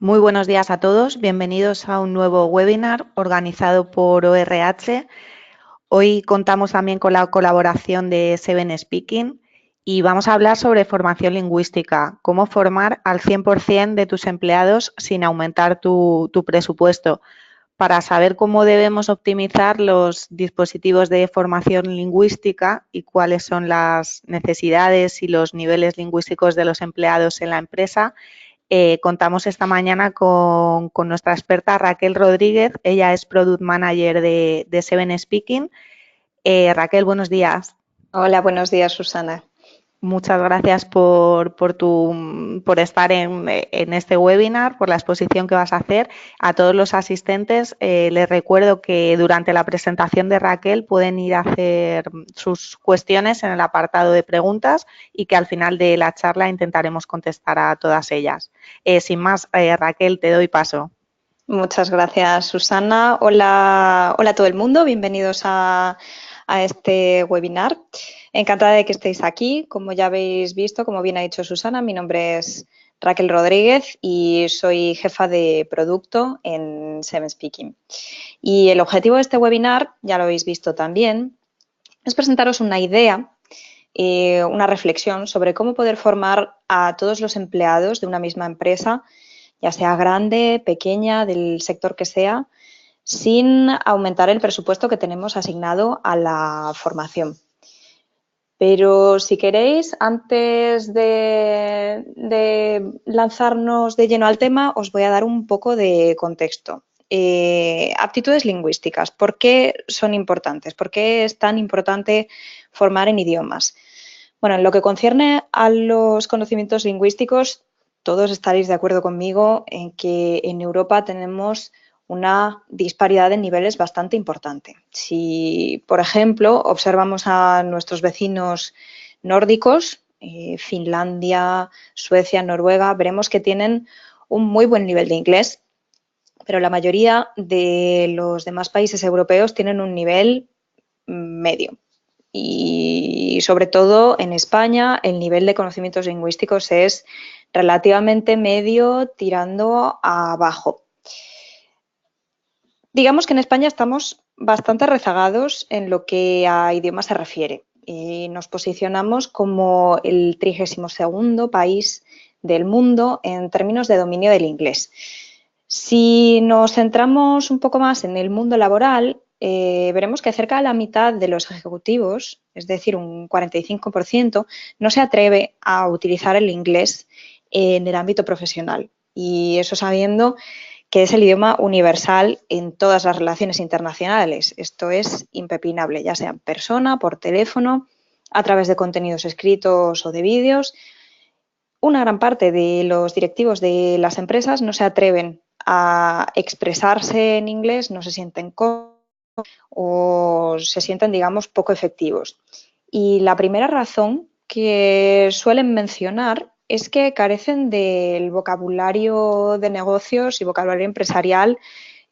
Muy buenos días a todos, bienvenidos a un nuevo webinar organizado por ORH. Hoy contamos también con la colaboración de Seven Speaking y vamos a hablar sobre formación lingüística, cómo formar al 100% de tus empleados sin aumentar tu presupuesto. Para saber cómo debemos optimizar los dispositivos de formación lingüística y cuáles son las necesidades y los niveles lingüísticos de los empleados en la empresa, contamos esta mañana con nuestra experta Raquel Rodríguez. Ella es Product Manager de Seven Speaking. Raquel, buenos días. Hola, buenos días, Susana. Muchas gracias por estar en este webinar, por la exposición que vas a hacer. A todos los asistentes les recuerdo que durante la presentación de Raquel pueden ir a hacer sus cuestiones en el apartado de preguntas y que al final de la charla intentaremos contestar a todas ellas. Sin más, Raquel, te doy paso. Muchas gracias, Susana. Hola, hola a todo el mundo. Bienvenidos a este webinar. Encantada de que estéis aquí. Como ya habéis visto, como bien ha dicho Susana, mi nombre es Raquel Rodríguez y soy jefa de producto en Seven Speaking. Y el objetivo de este webinar, ya lo habéis visto también, es presentaros una idea, una reflexión sobre cómo poder formar a todos los empleados de una misma empresa, ya sea grande, pequeña, del sector que sea, sin aumentar el presupuesto que tenemos asignado a la formación. Pero si queréis, antes de lanzarnos de lleno al tema, os voy a dar un poco de contexto. Aptitudes lingüísticas, ¿por qué son importantes? ¿Por qué es tan importante formar en idiomas? Bueno, en lo que concierne a los conocimientos lingüísticos, todos estaréis de acuerdo conmigo en que en Europa tenemos una disparidad de niveles bastante importante. Si, por ejemplo, observamos a nuestros vecinos nórdicos, Finlandia, Suecia, Noruega, veremos que tienen un muy buen nivel de inglés, pero la mayoría de los demás países europeos tienen un nivel medio. Y sobre todo en España el nivel de conocimientos lingüísticos es relativamente medio tirando a bajo. Digamos que en España estamos bastante rezagados en lo que a idiomas se refiere. Nos posicionamos como el 32º país del mundo en términos de dominio del inglés. Si nos centramos un poco más en el mundo laboral, veremos que cerca de la mitad de los ejecutivos, es decir, un 45%, no se atreve a utilizar el inglés en el ámbito profesional. Y eso sabiendo que es el idioma universal en todas las relaciones internacionales. Esto es impepinable, ya sea en persona, por teléfono, a través de contenidos escritos o de vídeos. Una gran parte de los directivos de las empresas no se atreven a expresarse en inglés, no se sienten cómodos o se sienten, digamos, poco efectivos. Y la primera razón que suelen mencionar es que carecen del vocabulario de negocios y vocabulario empresarial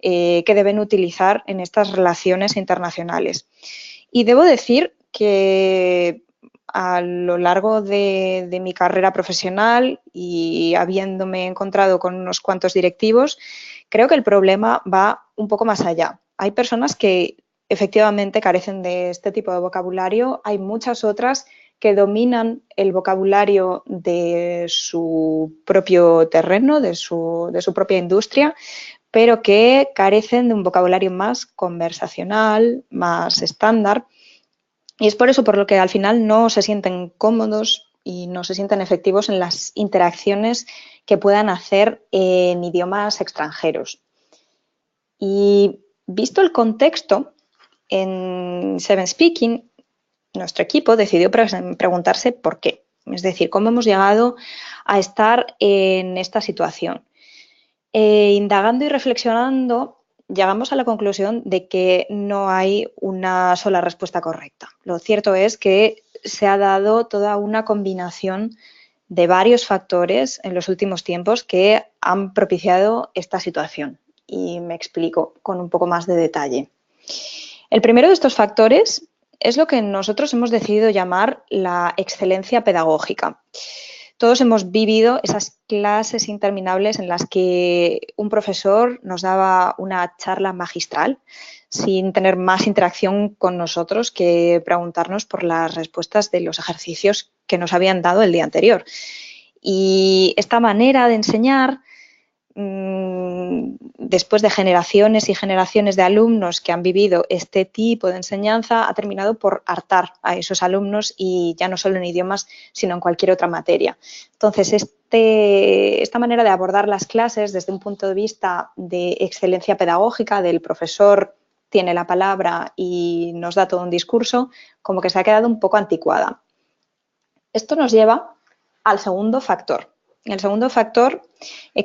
que deben utilizar en estas relaciones internacionales. Y debo decir que a lo largo de mi carrera profesional y habiéndome encontrado con unos cuantos directivos, creo que el problema va un poco más allá. Hay personas que efectivamente carecen de este tipo de vocabulario, hay muchas otras que dominan el vocabulario de su propio terreno, de su propia industria, pero que carecen de un vocabulario más conversacional, más estándar. Y es por eso por lo que al final no se sienten cómodos y no se sienten efectivos en las interacciones que puedan hacer en idiomas extranjeros. Y visto el contexto, en Seven Speaking, nuestro equipo decidió preguntarse por qué. Es decir, cómo hemos llegado a estar en esta situación. Indagando y reflexionando, llegamos a la conclusión de que no hay una sola respuesta correcta. Lo cierto es que se ha dado toda una combinación de varios factores en los últimos tiempos que han propiciado esta situación. Y me explico con un poco más de detalle. El primero de estos factores es lo que nosotros hemos decidido llamar la excelencia pedagógica. Todos hemos vivido esas clases interminables en las que un profesor nos daba una charla magistral sin tener más interacción con nosotros que preguntarnos por las respuestas de los ejercicios que nos habían dado el día anterior. Y esta manera de enseñar, después de generaciones y generaciones de alumnos que han vivido este tipo de enseñanza, ha terminado por hartar a esos alumnos, y ya no solo en idiomas, sino en cualquier otra materia. Entonces, esta manera de abordar las clases desde un punto de vista de excelencia pedagógica, del profesor tiene la palabra y nos da todo un discurso, como que se ha quedado un poco anticuada. Esto nos lleva al segundo factor. El segundo factor que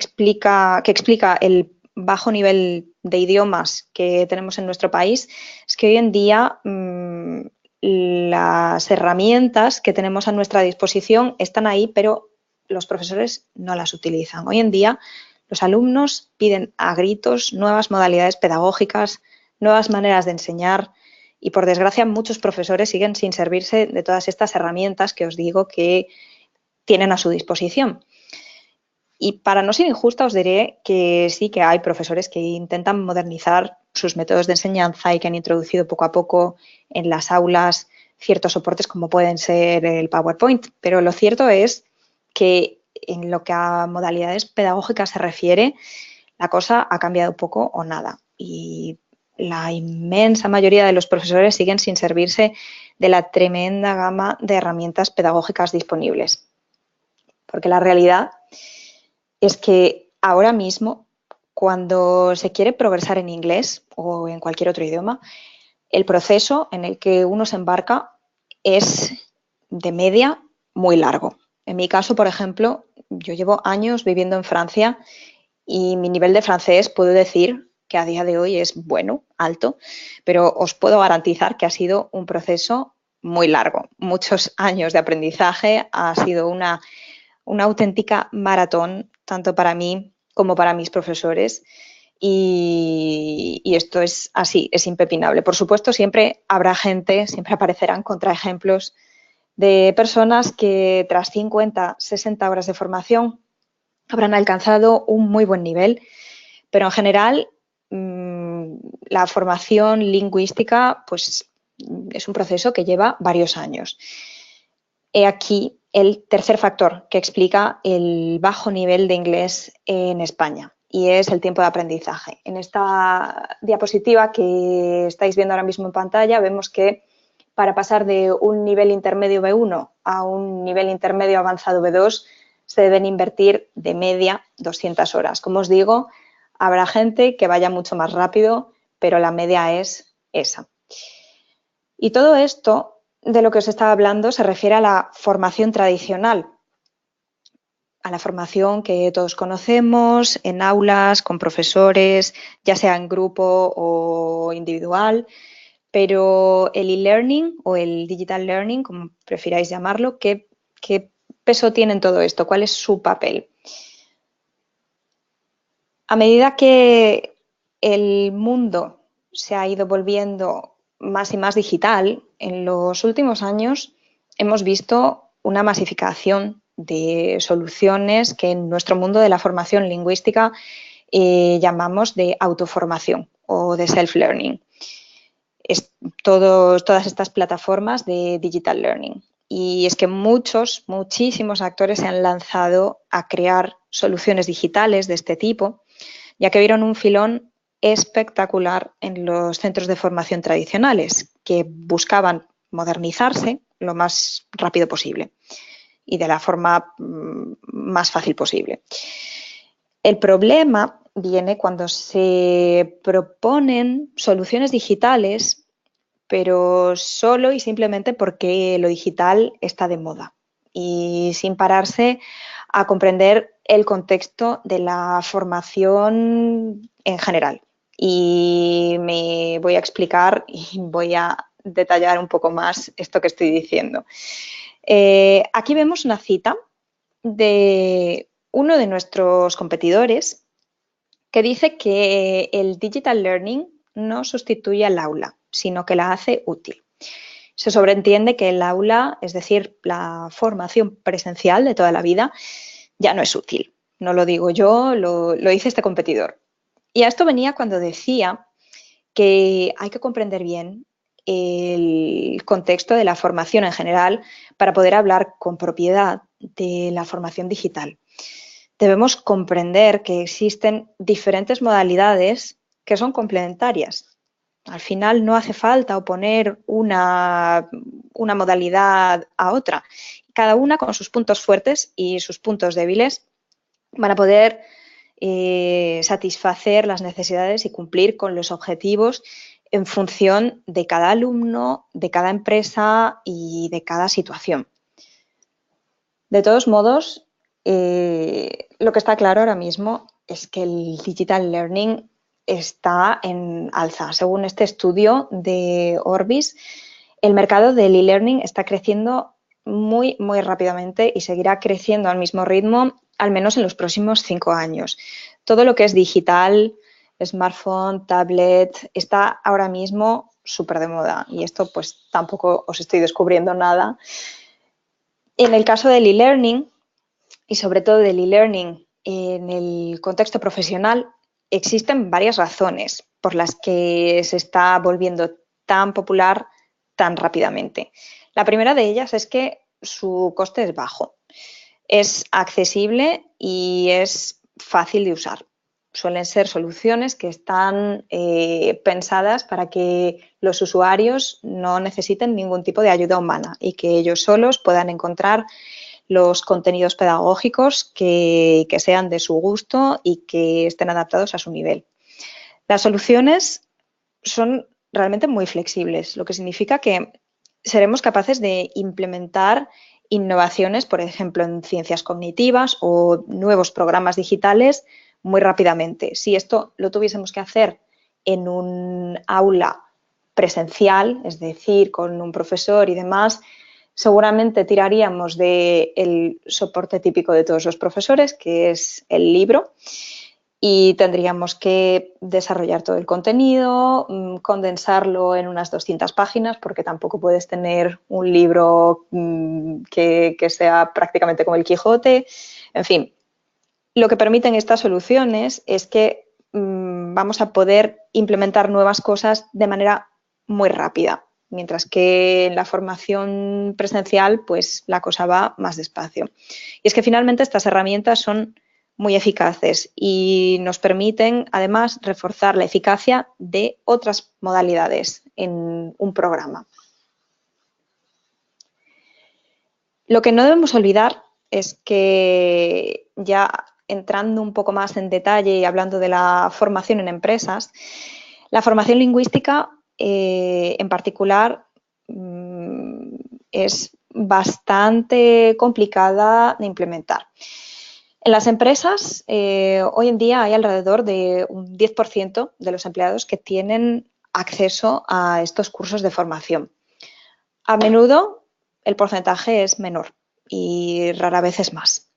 explica el bajo nivel de idiomas que tenemos en nuestro país es que hoy en día las herramientas que tenemos a nuestra disposición están ahí, pero los profesores no las utilizan. Hoy en día los alumnos piden a gritos nuevas modalidades pedagógicas, nuevas maneras de enseñar, y por desgracia muchos profesores siguen sin servirse de todas estas herramientas que os digo que tienen a su disposición. Y para no ser injusta os diré que sí que hay profesores que intentan modernizar sus métodos de enseñanza y que han introducido poco a poco en las aulas ciertos soportes como pueden ser el PowerPoint, pero lo cierto es que en lo que a modalidades pedagógicas se refiere, la cosa ha cambiado poco o nada, y la inmensa mayoría de los profesores siguen sin servirse de la tremenda gama de herramientas pedagógicas disponibles. Porque la realidad es que ahora mismo, cuando se quiere progresar en inglés o en cualquier otro idioma, el proceso en el que uno se embarca es de media muy largo. En mi caso, por ejemplo, yo llevo años viviendo en Francia y mi nivel de francés puedo decir que a día de hoy es bueno, alto, pero os puedo garantizar que ha sido un proceso muy largo. Muchos años de aprendizaje, ha sido una auténtica maratón, tanto para mí como para mis profesores. Y esto es así, es impepinable. Por supuesto, siempre habrá gente, siempre aparecerán contraejemplos de personas que tras 50, 60 horas de formación habrán alcanzado un muy buen nivel, pero en general la formación lingüística pues, es un proceso que lleva varios años. He aquí el tercer factor que explica el bajo nivel de inglés en España, y es el tiempo de aprendizaje. En esta diapositiva que estáis viendo ahora mismo en pantalla vemos que para pasar de un nivel intermedio B1 a un nivel intermedio avanzado B2 se deben invertir de media 200 horas. Como os digo, habrá gente que vaya mucho más rápido, pero la media es esa. Y todo esto de lo que os estaba hablando se refiere a la formación tradicional, a la formación que todos conocemos en aulas, con profesores, ya sea en grupo o individual, pero el e-learning o el digital learning, como prefiráis llamarlo, ¿qué peso tiene en todo esto? ¿Cuál es su papel? A medida que el mundo se ha ido volviendo más y más digital, en los últimos años hemos visto una masificación de soluciones que en nuestro mundo de la formación lingüística llamamos de autoformación o de self-learning. Todas estas plataformas de digital learning. Y es que muchísimos actores se han lanzado a crear soluciones digitales de este tipo, ya que vieron un filón espectacular en los centros de formación tradicionales, que buscaban modernizarse lo más rápido posible y de la forma más fácil posible. El problema viene cuando se proponen soluciones digitales, pero solo y simplemente porque lo digital está de moda y sin pararse a comprender el contexto de la formación en general. Y me voy a explicar y voy a detallar un poco más esto que estoy diciendo. Aquí vemos una cita de uno de nuestros competidores que dice que el digital learning no sustituye al aula, sino que la hace útil. Se sobreentiende que el aula, es decir, la formación presencial de toda la vida, ya no es útil. No lo digo yo, lo dice este competidor. Y a esto venía cuando decía que hay que comprender bien el contexto de la formación en general para poder hablar con propiedad de la formación digital. Debemos comprender que existen diferentes modalidades que son complementarias. Al final no hace falta oponer una modalidad a otra. Cada una con sus puntos fuertes y sus puntos débiles van a poder satisfacer las necesidades y cumplir con los objetivos en función de cada alumno, de cada empresa y de cada situación. De todos modos, lo que está claro ahora mismo es que el digital learning está en alza. Según este estudio de Orbis, el mercado del e-learning está creciendo muy, muy rápidamente y seguirá creciendo al mismo ritmo, al menos en los próximos 5 años. Todo lo que es digital, smartphone, tablet, está ahora mismo súper de moda y esto pues tampoco os estoy descubriendo nada. En el caso del e-learning y sobre todo del e-learning en el contexto profesional, existen varias razones por las que se está volviendo tan popular tan rápidamente. La primera de ellas es que su coste es bajo, es accesible y es fácil de usar. Suelen ser soluciones que están pensadas para que los usuarios no necesiten ningún tipo de ayuda humana y que ellos solos puedan encontrar los contenidos pedagógicos que sean de su gusto y que estén adaptados a su nivel. Las soluciones son realmente muy flexibles, lo que significa que seremos capaces de implementar innovaciones, por ejemplo, en ciencias cognitivas o nuevos programas digitales muy rápidamente. Si esto lo tuviésemos que hacer en un aula presencial, es decir, con un profesor y demás, seguramente tiraríamos del soporte típico de todos los profesores, que es el libro, y tendríamos que desarrollar todo el contenido, condensarlo en unas 200 páginas, porque tampoco puedes tener un libro que sea prácticamente como el Quijote. En fin, lo que permiten estas soluciones es que vamos a poder implementar nuevas cosas de manera muy rápida, mientras que en la formación presencial pues la cosa va más despacio. Y es que finalmente estas herramientas son muy eficaces y nos permiten además reforzar la eficacia de otras modalidades en un programa. Lo que no debemos olvidar es que ya entrando un poco más en detalle y hablando de la formación en empresas, la formación lingüística en particular es bastante complicada de implementar. En las empresas, hoy en día hay alrededor de un 10% de los empleados que tienen acceso a estos cursos de formación. A menudo el porcentaje es menor y rara vez es más.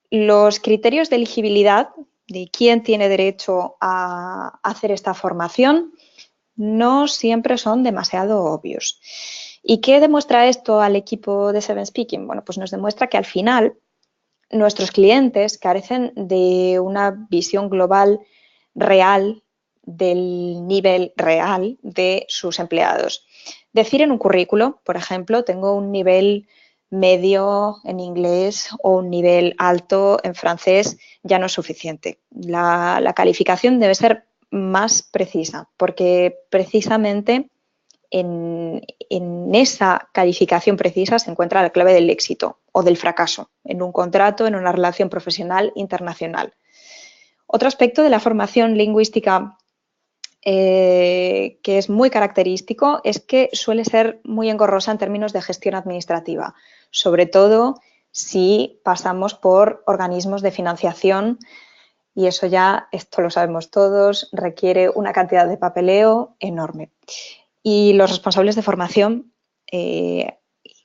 Los criterios de elegibilidad de quién tiene derecho a hacer esta formación no siempre son demasiado obvios. ¿Y qué demuestra esto al equipo de Seven Speaking? Bueno, pues nos demuestra que al final nuestros clientes carecen de una visión global real del nivel real de sus empleados. Decir en un currículo, por ejemplo, tengo un nivel medio en inglés o un nivel alto en francés ya no es suficiente. La calificación debe ser más precisa porque precisamente en esa calificación precisa se encuentra la clave del éxito o del fracaso en un contrato, en una relación profesional internacional. Otro aspecto de la formación lingüística que es muy característico es que suele ser muy engorrosa en términos de gestión administrativa, sobre todo si pasamos por organismos de financiación y eso ya, esto lo sabemos todos, requiere una cantidad de papeleo enorme. Y los responsables de formación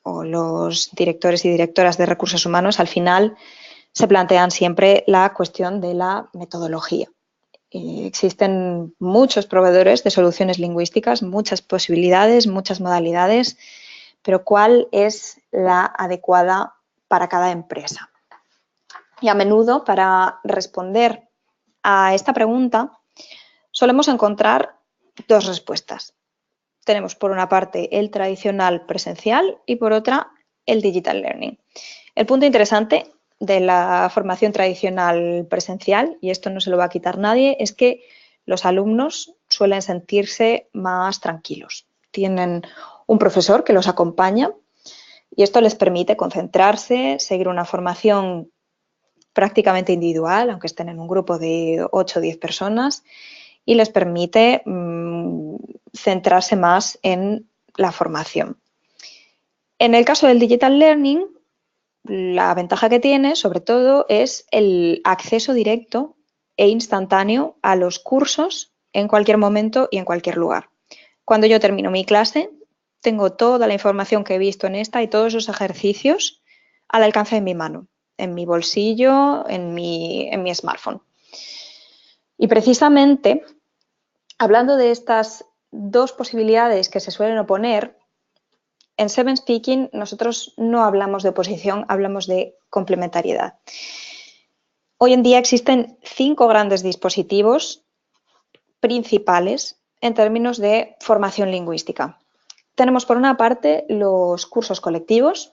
o los directores y directoras de recursos humanos al final se plantean siempre la cuestión de la metodología. Existen muchos proveedores de soluciones lingüísticas, muchas posibilidades, muchas modalidades, pero ¿cuál es la adecuada para cada empresa? Y a menudo, para responder a esta pregunta, solemos encontrar dos respuestas. Tenemos por una parte el tradicional presencial y por otra el digital learning. El punto interesante de la formación tradicional presencial, y esto no se lo va a quitar nadie, es que los alumnos suelen sentirse más tranquilos. Tienen un profesor que los acompaña y esto les permite concentrarse, seguir una formación prácticamente individual, aunque estén en un grupo de 8 o 10 personas, y les permite centrarse más en la formación. En el caso del digital learning, la ventaja que tiene, sobre todo, es el acceso directo e instantáneo a los cursos en cualquier momento y en cualquier lugar. Cuando yo termino mi clase, tengo toda la información que he visto en esta y todos esos ejercicios al alcance de mi mano, en mi bolsillo, en mi smartphone. Y precisamente, hablando de estas dos posibilidades que se suelen oponer, en Seven Speaking nosotros no hablamos de oposición, hablamos de complementariedad. Hoy en día existen 5 grandes dispositivos principales en términos de formación lingüística. Tenemos por una parte los cursos colectivos,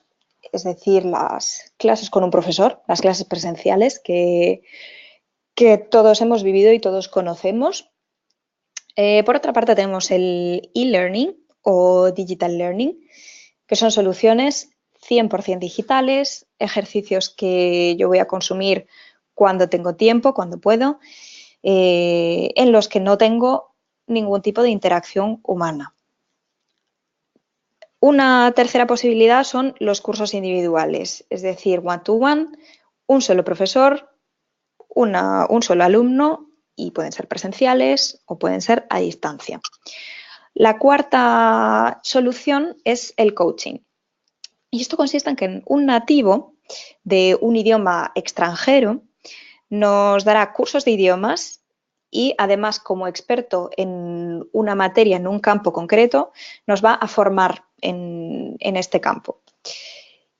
es decir, las clases con un profesor, las clases presenciales que todos hemos vivido y todos conocemos. Por otra parte tenemos el e-learning o digital learning, que son soluciones 100% digitales, ejercicios que yo voy a consumir cuando tengo tiempo, cuando puedo, en los que no tengo ningún tipo de interacción humana. Una tercera posibilidad son los cursos individuales, es decir, one-to-one, un solo profesor, un solo alumno, y pueden ser presenciales o pueden ser a distancia. La cuarta solución es el coaching. Y esto consiste en que un nativo de un idioma extranjero nos dará cursos de idiomas y además, como experto en una materia, en un campo concreto, nos va a formar en este campo.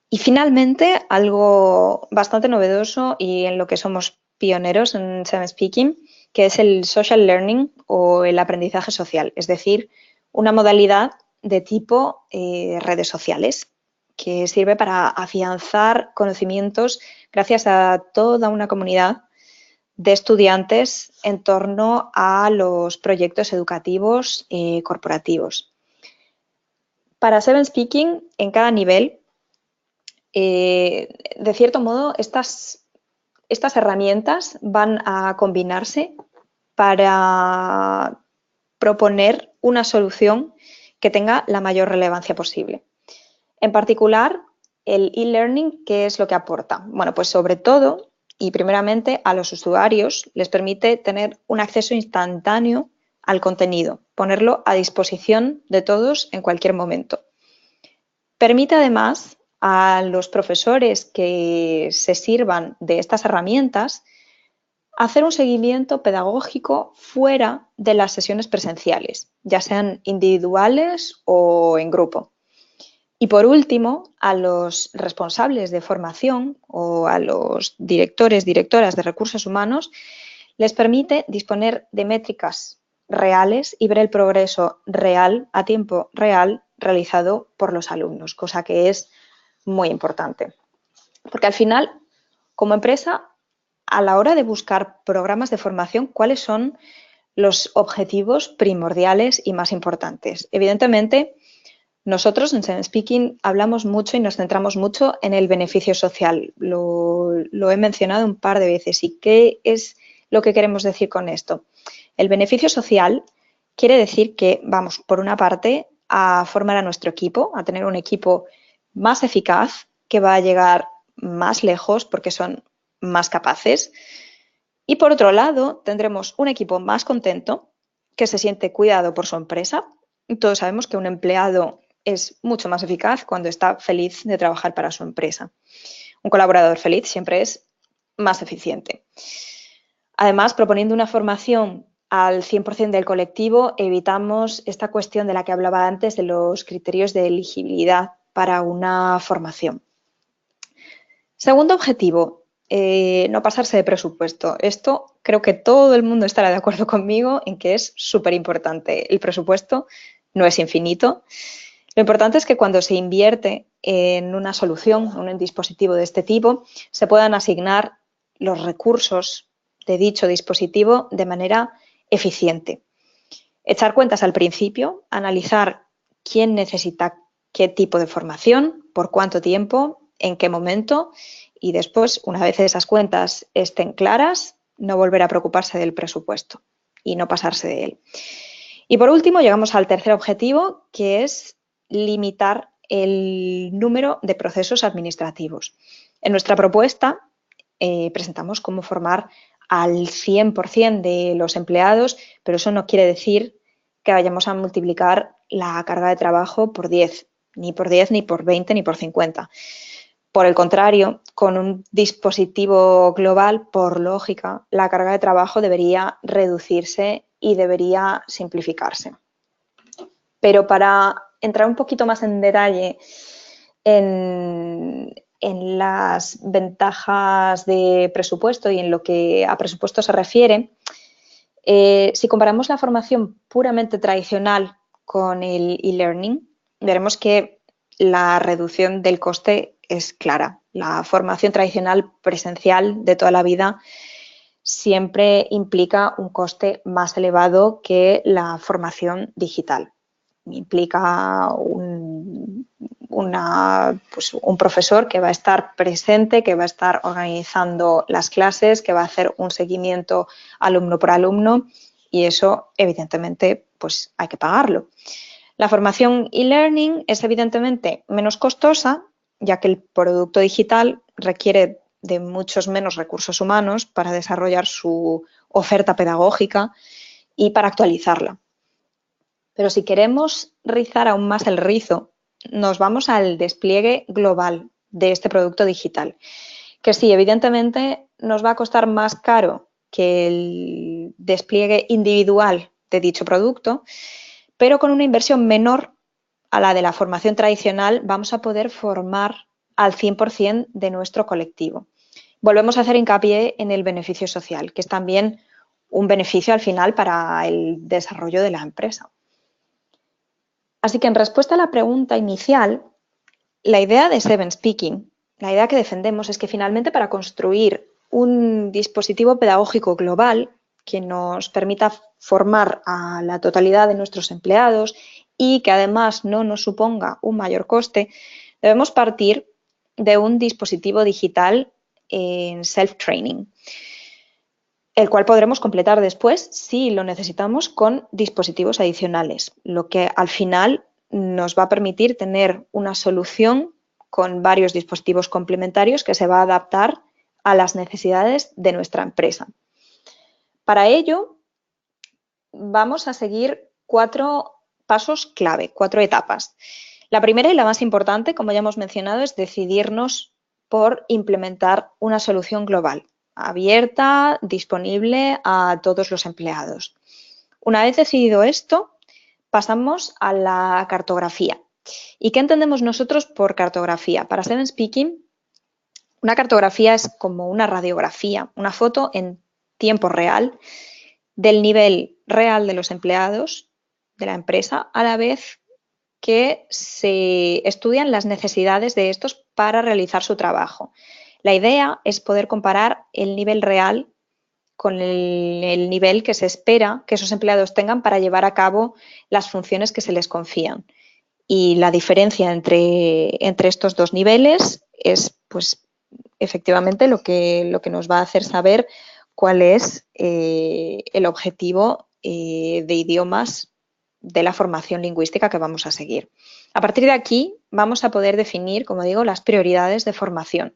Y finalmente, algo bastante novedoso y en lo que somos pioneros en Seven Speaking, que es el social learning o el aprendizaje social, es decir, una modalidad de tipo redes sociales, que sirve para afianzar conocimientos gracias a toda una comunidad de estudiantes en torno a los proyectos educativos corporativos. Para Seven Speaking, en cada nivel, de cierto modo, estas herramientas van a combinarse para proponer una solución que tenga la mayor relevancia posible. En particular, el e-learning, ¿qué es lo que aporta? Bueno, pues sobre todo y primeramente a los usuarios les permite tener un acceso instantáneo al contenido, ponerlo a disposición de todos en cualquier momento. Permite además a los profesores que se sirvan de estas herramientas hacer un seguimiento pedagógico fuera de las sesiones presenciales, ya sean individuales o en grupo. Y por último, a los responsables de formación o a los directores, directoras de recursos humanos, les permite disponer de métricas reales y ver el progreso real, a tiempo real, realizado por los alumnos, cosa que es muy importante. Porque al final, como empresa, a la hora de buscar programas de formación, ¿cuáles son los objetivos primordiales y más importantes? Evidentemente, nosotros en Seven Speaking hablamos mucho y nos centramos mucho en el beneficio social. Lo he mencionado un par de veces. ¿Y qué es lo que queremos decir con esto? El beneficio social quiere decir que vamos, por una parte, a formar a nuestro equipo, a tener un equipo más eficaz, que va a llegar más lejos porque son más capaces. Y por otro lado, tendremos un equipo más contento, que se siente cuidado por su empresa. Todos sabemos que un empleado es mucho más eficaz cuando está feliz de trabajar para su empresa. Un colaborador feliz siempre es más eficiente. Además, proponiendo una formación al 100% del colectivo, evitamos esta cuestión de la que hablaba antes de los criterios de elegibilidad para una formación. Segundo objetivo, no pasarse de presupuesto. Esto creo que todo el mundo estará de acuerdo conmigo en que es súper importante. El presupuesto no es infinito. Lo importante es que cuando se invierte en una solución, en un dispositivo de este tipo, se puedan asignar los recursos de dicho dispositivo de manera eficiente. Echar cuentas al principio, analizar quién necesita qué tipo de formación, por cuánto tiempo, en qué momento, y después, una vez esas cuentas estén claras, no volver a preocuparse del presupuesto y no pasarse de él. Y por último, llegamos al tercer objetivo, que es limitar el número de procesos administrativos. En nuestra propuesta presentamos cómo formar al 100% de los empleados, pero eso no quiere decir que vayamos a multiplicar la carga de trabajo por 10, ni por 10, ni por 20, ni por 50. Por el contrario, con un dispositivo global, por lógica, la carga de trabajo debería reducirse y debería simplificarse. Pero para entrar un poquito más en detalle en las ventajas de presupuesto y en lo que a presupuesto se refiere, si comparamos la formación puramente tradicional con el e-learning, veremos que la reducción del coste es clara. La formación tradicional presencial de toda la vida siempre implica un coste más elevado que la formación digital. Implica un profesor que va a estar presente, que va a estar organizando las clases, que va a hacer un seguimiento alumno por alumno, y eso evidentemente pues hay que pagarlo. La formación e-learning es evidentemente menos costosa, ya que el producto digital requiere de muchos menos recursos humanos para desarrollar su oferta pedagógica y para actualizarla. Pero si queremos rizar aún más el rizo, nos vamos al despliegue global de este producto digital, que sí, evidentemente nos va a costar más caro que el despliegue individual de dicho producto, pero con una inversión menor a la de la formación tradicional vamos a poder formar al 100% de nuestro colectivo. Volvemos a hacer hincapié en el beneficio social, que es también un beneficio al final para el desarrollo de la empresa. Así que en respuesta a la pregunta inicial, la idea de Seven Speaking, la idea que defendemos es que finalmente para construir un dispositivo pedagógico global que nos permita formar a la totalidad de nuestros empleados y que además no nos suponga un mayor coste, debemos partir de un dispositivo digital en self-training, el cual podremos completar después si lo necesitamos con dispositivos adicionales, lo que al final nos va a permitir tener una solución con varios dispositivos complementarios que se va a adaptar a las necesidades de nuestra empresa. Para ello, vamos a seguir 4 pasos clave, 4 etapas. La primera y la más importante, como ya hemos mencionado, es decidirnos por implementar una solución global, abierta, disponible a todos los empleados. Una vez decidido esto, pasamos a la cartografía. ¿Y qué entendemos nosotros por cartografía? Para Seven Speaking, una cartografía es como una radiografía, una foto en tiempo real del nivel real de los empleados de la empresa, a la vez que se estudian las necesidades de estos para realizar su trabajo. La idea es poder comparar el nivel real con el nivel que se espera que esos empleados tengan para llevar a cabo las funciones que se les confían. Y la diferencia entre estos dos niveles es, pues, efectivamente lo que nos va a hacer saber cuál es el objetivo de idiomas de la formación lingüística que vamos a seguir. A partir de aquí vamos a poder definir, como digo, las prioridades de formación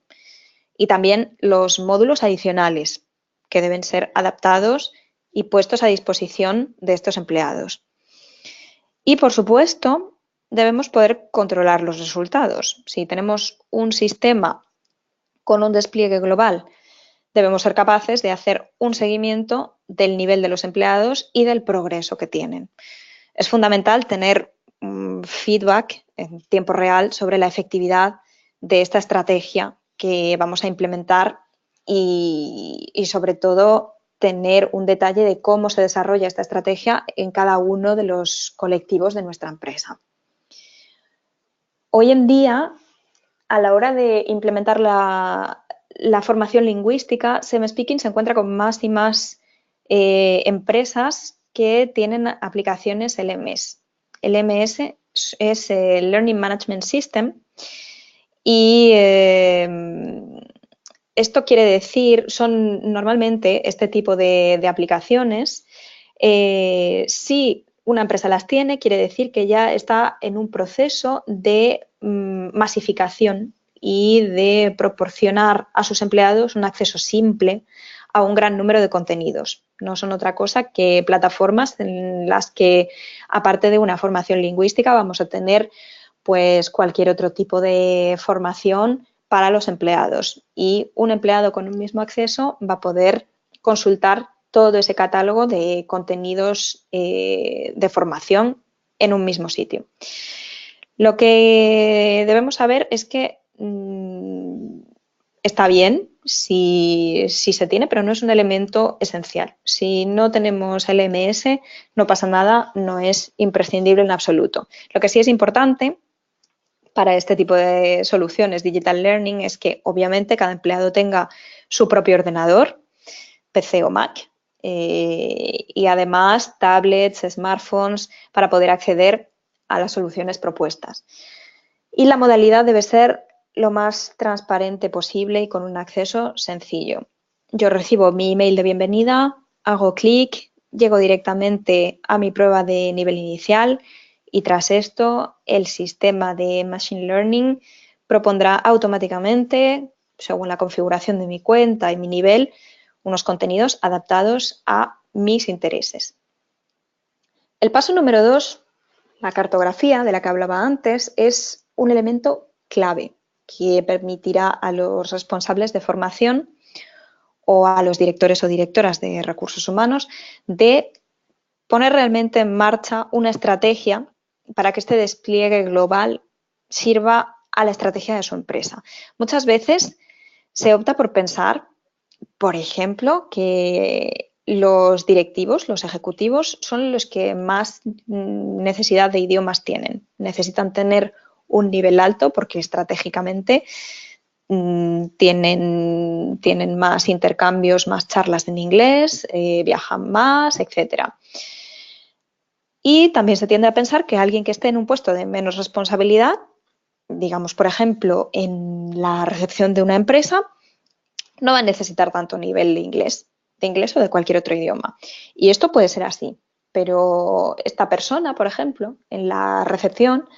y también los módulos adicionales que deben ser adaptados y puestos a disposición de estos empleados. Y, por supuesto, debemos poder controlar los resultados. Si tenemos un sistema con un despliegue global debemos ser capaces de hacer un seguimiento del nivel de los empleados y del progreso que tienen. Es fundamental tener feedback en tiempo real sobre la efectividad de esta estrategia que vamos a implementar y sobre todo tener un detalle de cómo se desarrolla esta estrategia en cada uno de los colectivos de nuestra empresa. Hoy en día, a la hora de implementar la formación lingüística, Seven Speaking se encuentra con más y más empresas que tienen aplicaciones LMS. LMS es el Learning Management System y esto quiere decir, son normalmente este tipo de aplicaciones, si una empresa las tiene, quiere decir que ya está en un proceso de masificación y de proporcionar a sus empleados un acceso simple a un gran número de contenidos. No son otra cosa que plataformas en las que, aparte de una formación lingüística, vamos a tener pues cualquier otro tipo de formación para los empleados. Y un empleado con un mismo acceso va a poder consultar todo ese catálogo de contenidos de formación en un mismo sitio. Lo que debemos saber es que está bien si se tiene, pero no es un elemento esencial. Si no tenemos LMS, no pasa nada, no es imprescindible en absoluto. Lo que sí es importante para este tipo de soluciones digital learning es que obviamente cada empleado tenga su propio ordenador, PC o Mac, y además tablets, smartphones para poder acceder a las soluciones propuestas. Y la modalidad debe ser lo más transparente posible y con un acceso sencillo. Yo recibo mi email de bienvenida, hago clic, llego directamente a mi prueba de nivel inicial y tras esto el sistema de Machine Learning propondrá automáticamente, según la configuración de mi cuenta y mi nivel, unos contenidos adaptados a mis intereses. El paso número 2, la cartografía de la que hablaba antes, es un elemento clave que permitirá a los responsables de formación o a los directores o directoras de recursos humanos de poner realmente en marcha una estrategia para que este despliegue global sirva a la estrategia de su empresa. Muchas veces se opta por pensar, por ejemplo, que los directivos, los ejecutivos, son los que más necesidad de idiomas tienen. Necesitan tener un nivel alto porque estratégicamente tienen más intercambios, más charlas en inglés, viajan más, etc. Y también se tiende a pensar que alguien que esté en un puesto de menos responsabilidad, digamos, por ejemplo, en la recepción de una empresa, no va a necesitar tanto nivel de inglés o de cualquier otro idioma. Y esto puede ser así, pero esta persona, por ejemplo, en la recepción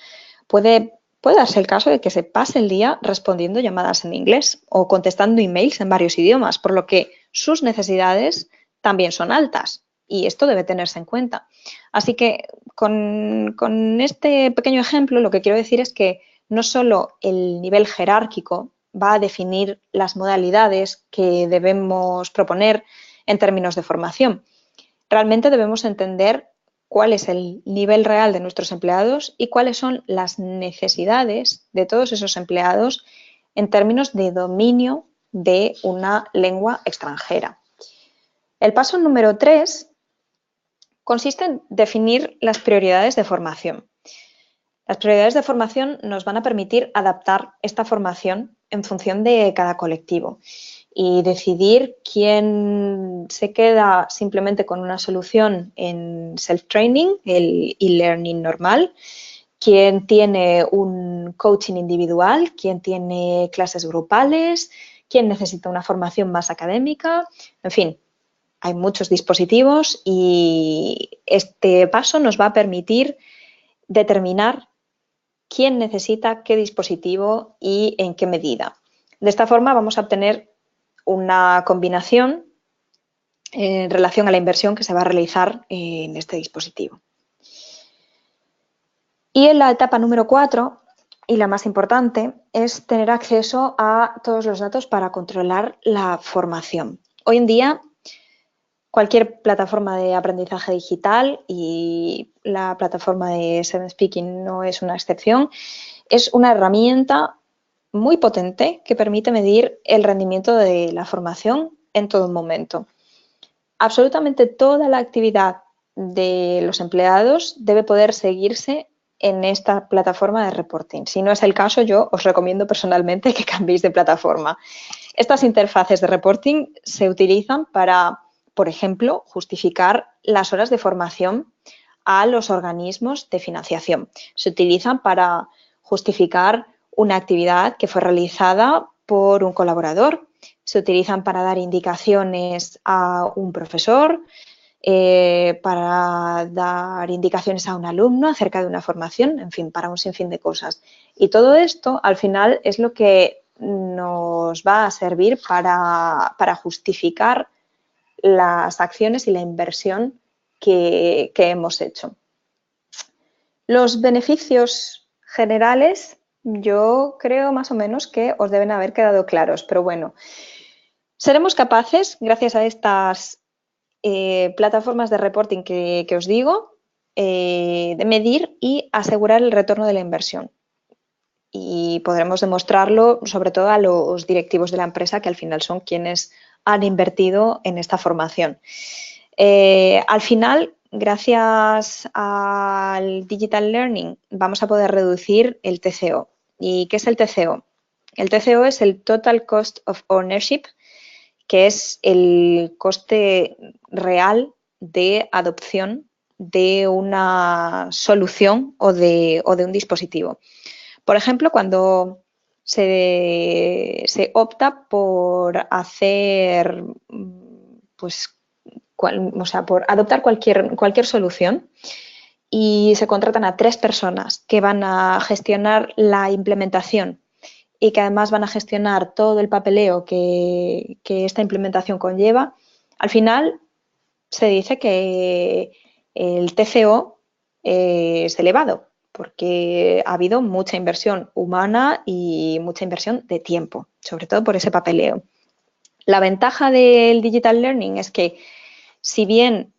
puede darse el caso de que se pase el día respondiendo llamadas en inglés o contestando emails en varios idiomas, por lo que sus necesidades también son altas y esto debe tenerse en cuenta. Así que con este pequeño ejemplo lo que quiero decir es que no solo el nivel jerárquico va a definir las modalidades que debemos proponer en términos de formación. Realmente debemos entender cuál es el nivel real de nuestros empleados y cuáles son las necesidades de todos esos empleados en términos de dominio de una lengua extranjera. El paso número 3 consiste en definir las prioridades de formación. Las prioridades de formación nos van a permitir adaptar esta formación en función de cada colectivo y decidir quién se queda simplemente con una solución en self-training, el e-learning normal, quién tiene un coaching individual, quién tiene clases grupales, quién necesita una formación más académica, en fin. Hay muchos dispositivos y este paso nos va a permitir determinar quién necesita qué dispositivo y en qué medida. De esta forma vamos a obtener una combinación en relación a la inversión que se va a realizar en este dispositivo. Y en la etapa número 4 y la más importante, es tener acceso a todos los datos para controlar la formación. Hoy en día, cualquier plataforma de aprendizaje digital, y la plataforma de Seven Speaking no es una excepción, es una herramienta muy potente que permite medir el rendimiento de la formación en todo momento. Absolutamente toda la actividad de los empleados debe poder seguirse en esta plataforma de reporting. Si no es el caso, yo os recomiendo personalmente que cambiéis de plataforma. Estas interfaces de reporting se utilizan para, por ejemplo, justificar las horas de formación a los organismos de financiación. Se utilizan para justificar una actividad que fue realizada por un colaborador. Se utilizan para dar indicaciones a un profesor, para dar indicaciones a un alumno acerca de una formación, en fin, para un sinfín de cosas. Y todo esto, al final, es lo que nos va a servir para justificar las acciones y la inversión que hemos hecho. Los beneficios generales, yo creo más o menos que os deben haber quedado claros, pero bueno, seremos capaces, gracias a estas plataformas de reporting que os digo, de medir y asegurar el retorno de la inversión. Y podremos demostrarlo sobre todo a los directivos de la empresa, que al final son quienes han invertido en esta formación. Al final, gracias al Digital Learning, vamos a poder reducir el TCO. ¿Y qué es el TCO? El TCO es el Total Cost of Ownership, que es el coste real de adopción de una solución o de un dispositivo. Por ejemplo, cuando se opta por hacer, pues, por adoptar cualquier solución, y se contratan a 3 personas que van a gestionar la implementación y que además van a gestionar todo el papeleo que esta implementación conlleva, al final se dice que el TCO es elevado, porque ha habido mucha inversión humana y mucha inversión de tiempo, sobre todo por ese papeleo. La ventaja del Digital Learning es que, si bien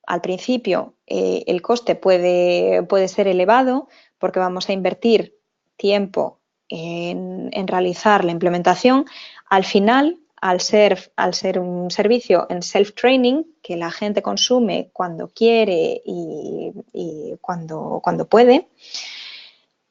al principio el coste puede ser elevado, porque vamos a invertir tiempo en realizar la implementación, al final, al ser un servicio en self-training, que la gente consume cuando quiere y cuando puede,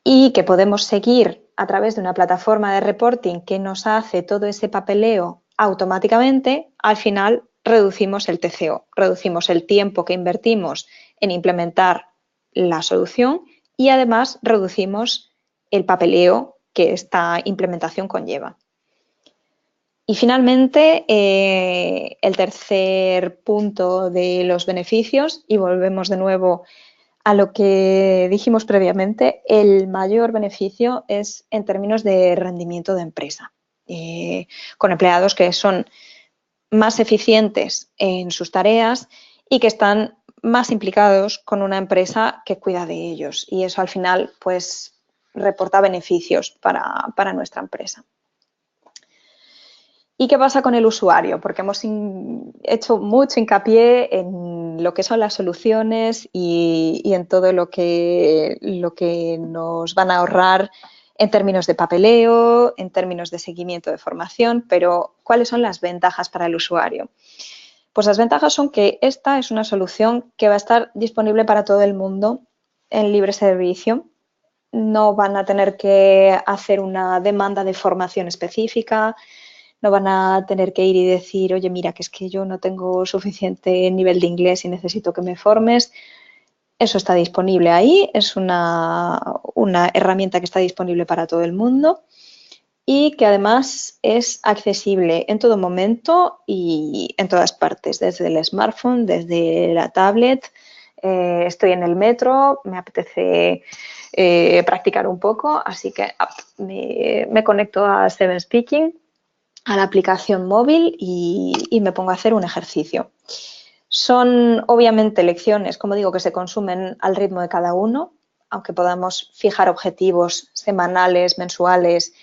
y que podemos seguir a través de una plataforma de reporting que nos hace todo ese papeleo automáticamente, al final reducimos el TCO, reducimos el tiempo que invertimos en implementar la solución y además reducimos el papeleo que esta implementación conlleva. Y finalmente, el tercer punto de los beneficios, y volvemos de nuevo a lo que dijimos previamente, el mayor beneficio es en términos de rendimiento de empresa, con empleados que son más eficientes en sus tareas y que están más implicados con una empresa que cuida de ellos, y eso al final pues reporta beneficios para nuestra empresa. ¿Y qué pasa con el usuario? Porque hemos hecho mucho hincapié en lo que son las soluciones y en todo lo que nos van a ahorrar en términos de papeleo, en términos de seguimiento de formación, pero ¿cuáles son las ventajas para el usuario? Pues las ventajas son que esta es una solución que va a estar disponible para todo el mundo en libre servicio. No van a tener que hacer una demanda de formación específica, no van a tener que ir y decir, oye, mira, que es que yo no tengo suficiente nivel de inglés y necesito que me formes. Eso está disponible ahí, es una herramienta que está disponible para todo el mundo y que además es accesible en todo momento y en todas partes, desde el smartphone, desde la tablet. Estoy en el metro, me apetece practicar un poco, así que me conecto a Seven Speaking, a la aplicación móvil, y me pongo a hacer un ejercicio. Son obviamente lecciones, como digo, que se consumen al ritmo de cada uno. aunque podamos fijar objetivos semanales, mensuales,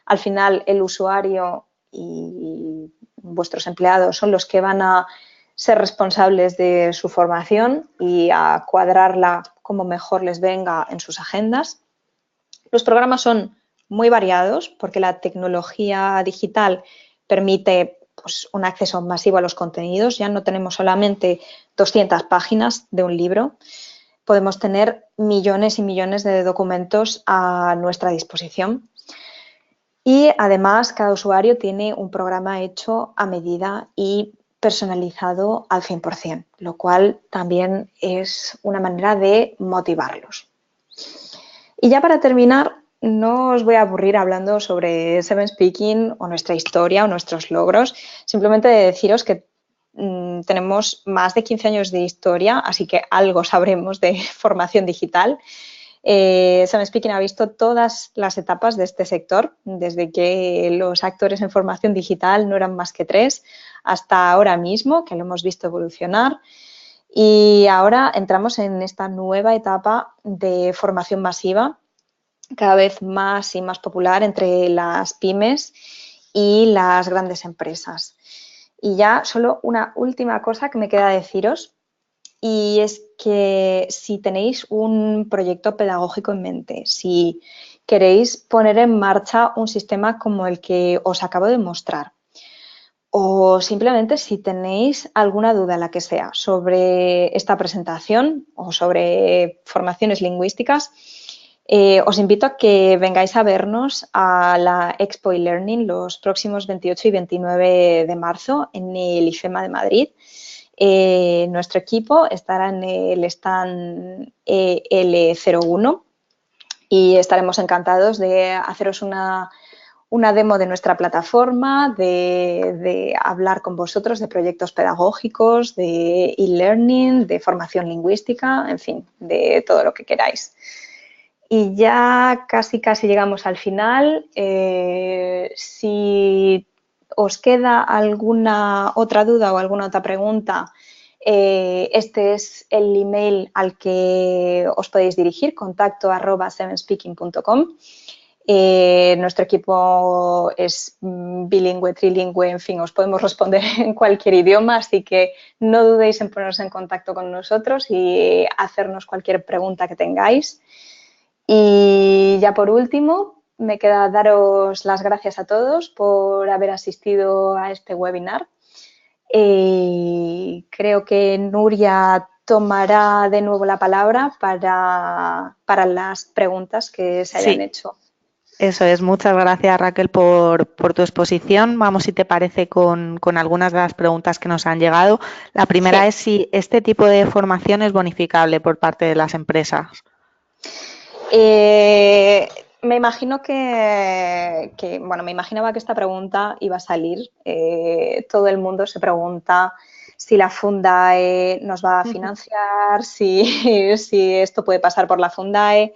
al final el usuario y vuestros empleados son los que van a ser responsables de su formación y a cuadrarla como mejor les venga en sus agendas. Los programas son muy variados porque la tecnología digital permite pues, un acceso masivo a los contenidos. Ya no tenemos solamente 200 páginas de un libro, podemos tener millones y millones de documentos a nuestra disposición. Y además cada usuario tiene un programa hecho a medida y personalizado al 100%, lo cual también es una manera de motivarlos. Y ya para terminar, no os voy a aburrir hablando sobre Seven Speaking o nuestra historia o nuestros logros, simplemente de deciros que tenemos más de 15 años de historia, así que algo sabremos de formación digital. Seven Speaking ha visto todas las etapas de este sector, desde que los actores en formación digital no eran más que 3, hasta ahora mismo, que lo hemos visto evolucionar. Y ahora entramos en esta nueva etapa de formación masiva, cada vez más y más popular entre las pymes y las grandes empresas. Y ya solo una última cosa que me queda deciros, y es que si tenéis un proyecto pedagógico en mente, si queréis poner en marcha un sistema como el que os acabo de mostrar, o simplemente si tenéis alguna duda, la que sea, sobre esta presentación o sobre formaciones lingüísticas, os invito a que vengáis a vernos a la Expo eLearning los próximos 28 y 29 de marzo en el IFEMA de Madrid. Nuestro equipo estará en el stand L01 y estaremos encantados de haceros una demo de nuestra plataforma, de hablar con vosotros de proyectos pedagógicos, de e-learning, de formación lingüística, en fin, de todo lo que queráis. Y ya casi llegamos al final. Si os queda alguna otra duda o alguna otra pregunta, este es el email al que os podéis dirigir, contacto@sevenspeaking.com. Nuestro equipo es bilingüe, trilingüe, en fin, os podemos responder en cualquier idioma, así que no dudéis en poneros en contacto con nosotros y hacernos cualquier pregunta que tengáis. Y ya por último, me queda daros las gracias a todos por haber asistido a este webinar. Creo que Nuria tomará de nuevo la palabra para las preguntas que se hayan hecho. Eso es, muchas gracias Raquel por tu exposición. Vamos, si te parece, con algunas de las preguntas que nos han llegado. La primera es si este tipo de formación es bonificable por parte de las empresas. Me imagino bueno, me imaginaba que esta pregunta iba a salir. Todo el mundo se pregunta si la Fundae nos va a financiar, si esto puede pasar por la Fundae.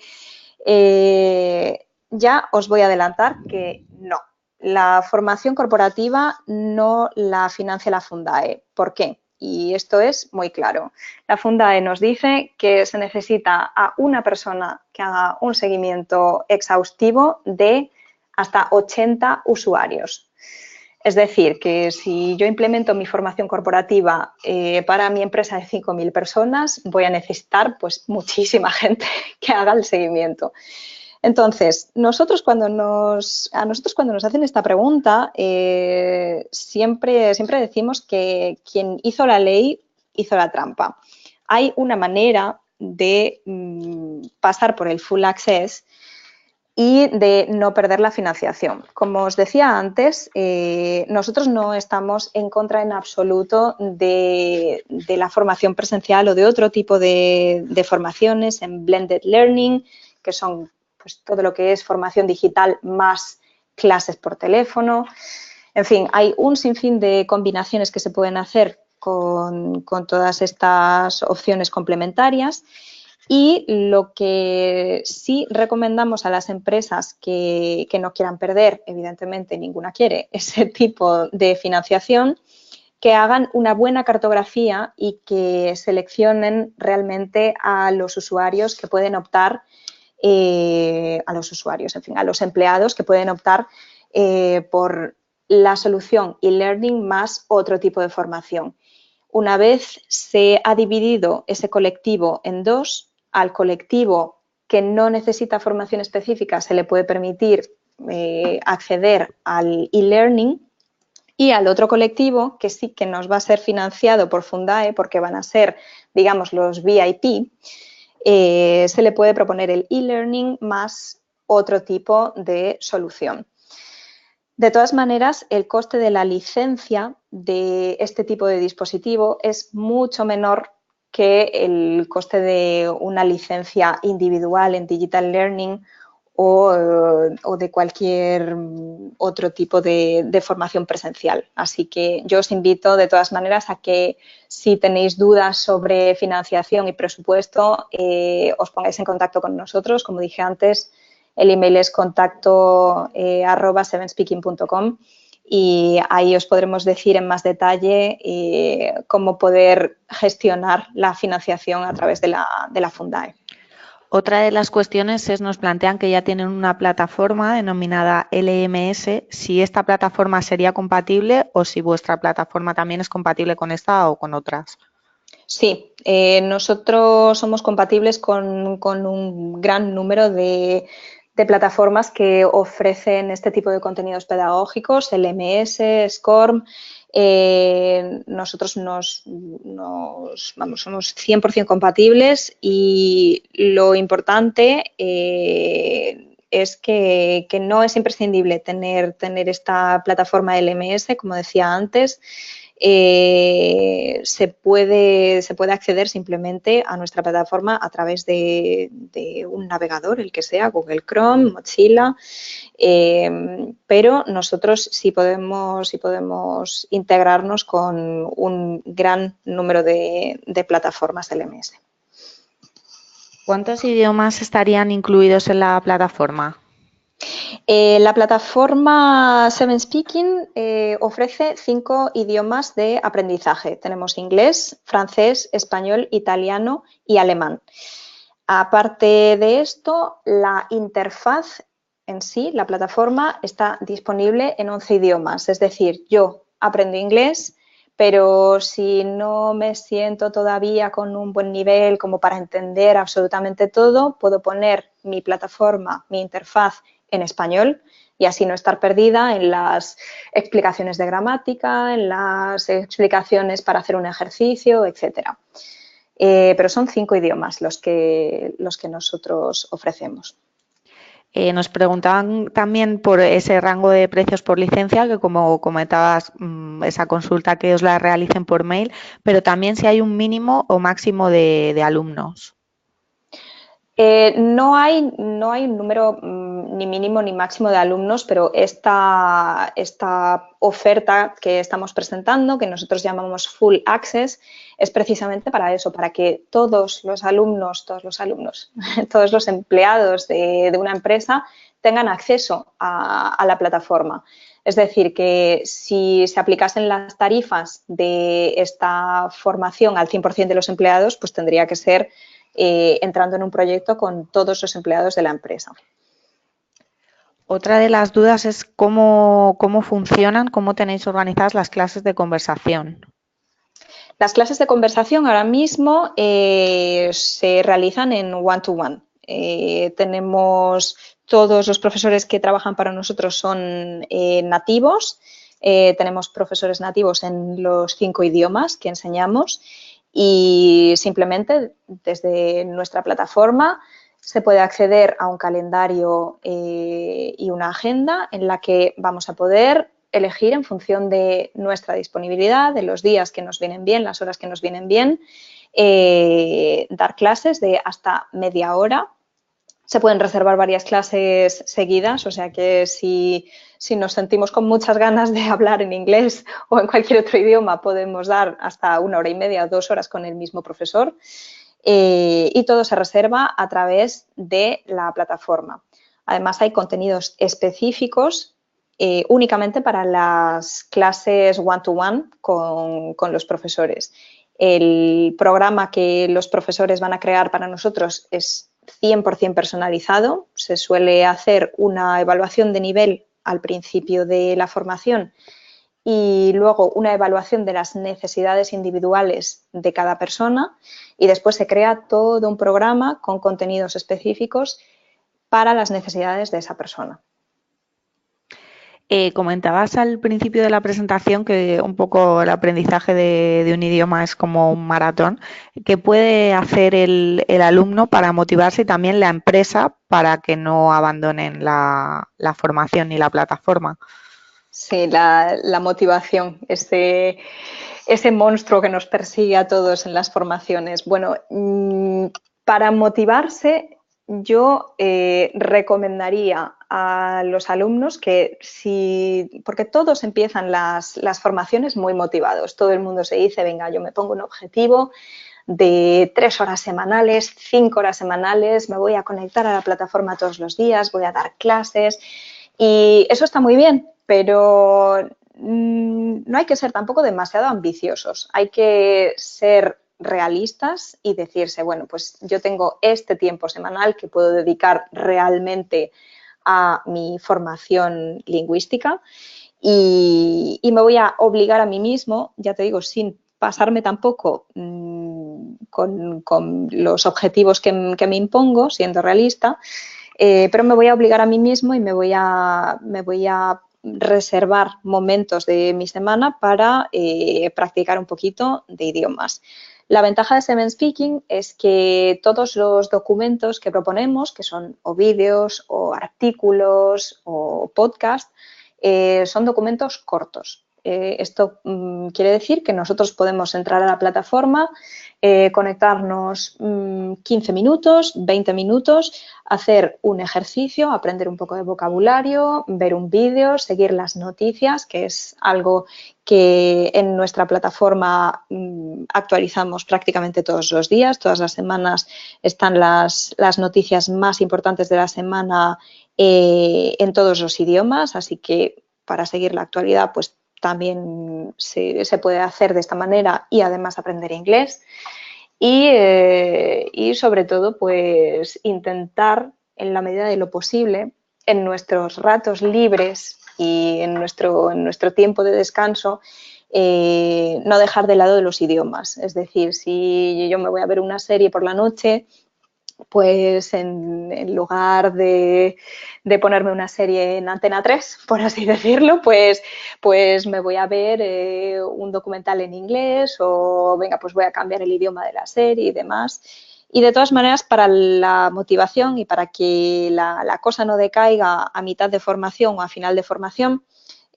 Ya os voy a adelantar que no. La formación corporativa no la financia la Fundae. ¿Por qué? Y esto es muy claro. La Fundae nos dice que se necesita a una persona que haga un seguimiento exhaustivo de hasta 80 usuarios. Es decir, que si yo implemento mi formación corporativa para mi empresa de 5.000 personas, voy a necesitar pues muchísima gente que haga el seguimiento. Entonces, a nosotros cuando nos hacen esta pregunta, siempre decimos que quien hizo la ley hizo la trampa. Hay una manera de pasar por el full access y de no perder la financiación. Como os decía antes, nosotros no estamos en contra en absoluto de la formación presencial o de otro tipo de formaciones en blended learning, que son pues, todo lo que es formación digital más clases por teléfono. En fin, hay un sinfín de combinaciones que se pueden hacer con todas estas opciones complementarias. Y lo que sí recomendamos a las empresas que no quieran perder, evidentemente ninguna quiere ese tipo de financiación, que hagan una buena cartografía y que seleccionen realmente a los usuarios que pueden optar, a los empleados que pueden optar por la solución e-learning más otro tipo de formación. Una vez se ha dividido ese colectivo en dos, al colectivo que no necesita formación específica se le puede permitir acceder al e-learning, y al otro colectivo, que sí que nos va a ser financiado por Fundae, porque van a ser, digamos, los VIP, se le puede proponer el e-learning más otro tipo de solución. De todas maneras, el coste de la licencia de este tipo de dispositivo es mucho menor que el coste de una licencia individual en Digital Learning o de cualquier otro tipo de formación presencial. Así que yo os invito de todas maneras a que, si tenéis dudas sobre financiación y presupuesto, os pongáis en contacto con nosotros. Como dije antes, el email es contacto@sevenspeaking.com y ahí os podremos decir en más detalle cómo poder gestionar la financiación a través de la Fundae. Otra de las cuestiones es, nos plantean que ya tienen una plataforma denominada LMS, si esta plataforma sería compatible o si vuestra plataforma también es compatible con esta o con otras. Sí, nosotros somos compatibles con un gran número de plataformas que ofrecen este tipo de contenidos pedagógicos, LMS, SCORM. Nosotros somos 100% compatibles y lo importante es que no es imprescindible tener esta plataforma LMS, como decía antes. Se puede acceder simplemente a nuestra plataforma a través de un navegador, el que sea, Google Chrome, Mozilla, pero nosotros sí podemos integrarnos con un gran número de plataformas LMS. ¿Cuántos idiomas estarían incluidos en la plataforma? La plataforma Seven Speaking ofrece 5 idiomas de aprendizaje. Tenemos inglés, francés, español, italiano y alemán. Aparte de esto, la interfaz en sí, la plataforma, está disponible en 11 idiomas. Es decir, yo aprendo inglés, pero si no me siento todavía con un buen nivel como para entender absolutamente todo, puedo poner mi plataforma, mi interfaz en español y así no estar perdida en las explicaciones de gramática, en las explicaciones para hacer un ejercicio, etcétera. Pero son 5 idiomas los que nosotros ofrecemos. Nos preguntaban también por ese rango de precios por licencia, que como comentabas, esa consulta que os la realicen por mail, pero también si hay un mínimo o máximo de alumnos. No hay un número ni mínimo ni máximo de alumnos, pero esta oferta que estamos presentando, que nosotros llamamos Full Access, es precisamente para eso, para que todos los alumnos, todos los empleados de una empresa tengan acceso a la plataforma. Es decir, que si se aplicasen las tarifas de esta formación al 100% de los empleados, pues tendría que ser entrando en un proyecto con todos los empleados de la empresa. Otra de las dudas es cómo funcionan, cómo tenéis organizadas las clases de conversación. Las clases de conversación ahora mismo se realizan en one-to-one. Tenemos todos los profesores que trabajan para nosotros son nativos. Tenemos profesores nativos en los 5 idiomas que enseñamos y simplemente desde nuestra plataforma se puede acceder a un calendario y una agenda en la que vamos a poder elegir en función de nuestra disponibilidad, de los días que nos vienen bien, las horas que nos vienen bien, dar clases de hasta media hora. Se pueden reservar varias clases seguidas, o sea que si nos sentimos con muchas ganas de hablar en inglés o en cualquier otro idioma, podemos dar hasta 1 hora y media, 2 horas con el mismo profesor. Y todo se reserva a través de la plataforma. Además, hay contenidos específicos únicamente para las clases one-to-one con los profesores. El programa que los profesores van a crear para nosotros es 100% personalizado. Se suele hacer una evaluación de nivel al principio de la formación y luego una evaluación de las necesidades individuales de cada persona y después se crea todo un programa con contenidos específicos para las necesidades de esa persona. Comentabas al principio de la presentación que un poco el aprendizaje de un idioma es como un maratón. ¿Qué puede hacer el alumno para motivarse y también la empresa para que no abandonen la formación ni la plataforma? Sí, la motivación, ese monstruo que nos persigue a todos en las formaciones. Bueno, para motivarse yo recomendaría a los alumnos que porque todos empiezan las formaciones muy motivados, todo el mundo se dice, venga, yo me pongo un objetivo de 3 horas semanales, 5 horas semanales, me voy a conectar a la plataforma todos los días, voy a dar clases y eso está muy bien, pero no hay que ser tampoco demasiado ambiciosos, hay que ser realistas y decirse, bueno, pues yo tengo este tiempo semanal que puedo dedicar realmente a mi formación lingüística y me voy a obligar a mí mismo, ya te digo, sin pasarme tampoco con los objetivos que me impongo, siendo realista, pero me voy a obligar a mí mismo y me voy a reservar momentos de mi semana para practicar un poquito de idiomas. La ventaja de Seven Speaking es que todos los documentos que proponemos, que son o vídeos o artículos o podcast, son documentos cortos. Esto quiere decir que nosotros podemos entrar a la plataforma, conectarnos 15 minutos, 20 minutos, hacer un ejercicio, aprender un poco de vocabulario, ver un vídeo, seguir las noticias, que es algo que en nuestra plataforma actualizamos prácticamente todos los días. Todas las semanas están las noticias más importantes de la semana en todos los idiomas, así que para seguir la actualidad pues también se puede hacer de esta manera y además aprender inglés y sobre todo pues intentar en la medida de lo posible en nuestros ratos libres y en nuestro tiempo de descanso no dejar de lado de los idiomas. Es decir, si yo me voy a ver una serie por la noche, pues en lugar de ponerme una serie en Antena 3, por así decirlo, pues me voy a ver un documental en inglés o venga, pues voy a cambiar el idioma de la serie y demás. Y de todas maneras, para la motivación y para que la cosa no decaiga a mitad de formación o a final de formación,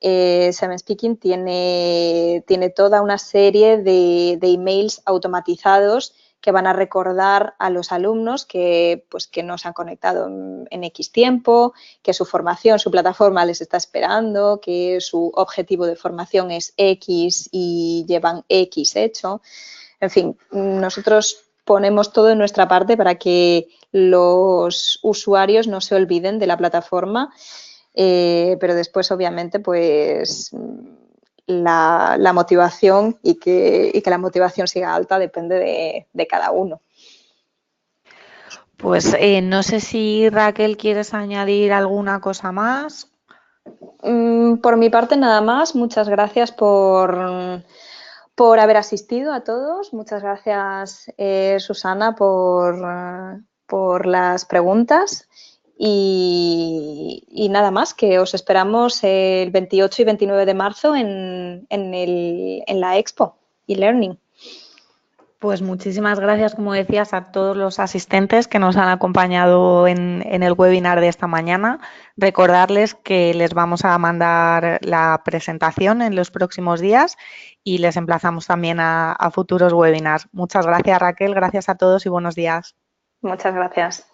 Seven Speaking tiene toda una serie de emails automatizados que van a recordar a los alumnos que no se han conectado en X tiempo, que su formación, su plataforma les está esperando, que su objetivo de formación es X y llevan X hecho. En fin, nosotros ponemos todo en nuestra parte para que los usuarios no se olviden de la plataforma, pero después, obviamente, pues la motivación y que la motivación siga alta depende de cada uno. Pues no sé si Raquel quieres añadir alguna cosa más. Por mi parte nada más, muchas gracias por haber asistido a todos, muchas gracias Susana por las preguntas y nada más, que os esperamos el 28 y 29 de marzo en la Expo eLearning. Pues muchísimas gracias, como decías, a todos los asistentes que nos han acompañado en el webinar de esta mañana. Recordarles que les vamos a mandar la presentación en los próximos días y les emplazamos también a futuros webinars. Muchas gracias, Raquel. Gracias a todos y buenos días. Muchas gracias.